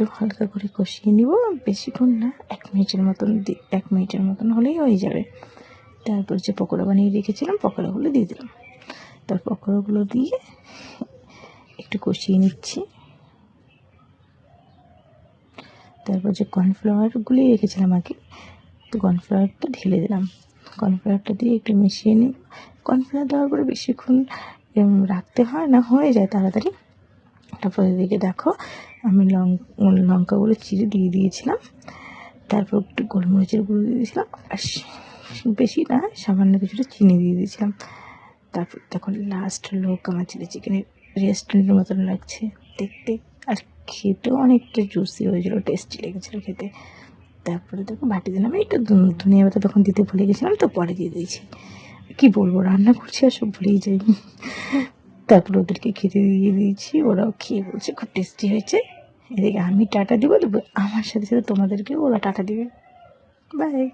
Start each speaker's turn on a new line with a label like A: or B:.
A: একটু হালকা করে কষিয়ে নিব, বেশিক্ষণ না, 1 মিনিটের মতন হলেই হয়ে যাবে। তারপর যে পকোড়া বানিয়ে রেখেছিলাম পকোড়াগুলো দিয়ে দিলাম। তারপর পকোড়াগুলো দিয়ে একটু কষিয়ে নিচ্ছি। তারপর যে কর্নফ্লাওয়ারগুলি রেখেছিলাম আগে, তো কর্নফ্লাওয়ারটা ঢেলে দিলাম। কর্নফ্লাওয়ারটা দিয়ে একটু মিশিয়ে নিই। কর্নফ্লাওয়ার দেওয়ার পরে বেশিক্ষণ রাখতে হয় না, হয়ে যায় তাড়াতাড়ি। তারপর এদিকে দেখো আমি লঙ্কাগুলো চিড়ে দিয়ে দিয়েছিলাম। তারপর একটু গোলমরিচের গুঁড়ো দিয়ে দিয়েছিলাম, আর বেশি না, সামান্য কিছুটা চিনি দিয়ে দিয়েছিলাম। তারপর তখন লাস্ট লোক আমার চিলি চিকেনের রেস্টুরেন্টের মতন লাগছে দেখতে, আর খেতেও অনেকটা জুসি হয়েছিলো, টেস্টি লেগেছিলো খেতে। তারপরে দেখো বাটি দিলাম, একটু ধনিয়া পাতা তখন দিতে ভুলে গেছিলাম, তো পরে দিয়ে দিয়েছি। কী বলবো, রান্না করছি আর সব ভুলেই যাই। তারপর ওদেরকে খেতে দিয়ে দিয়েছি, ওরাও খেয়ে বলছে খুব টেস্টি হয়েছে। এদিকে আমি টাটা দিব, আমার সাথে সাথে তোমাদেরকেও ওরা টাটা দিবে। বাই।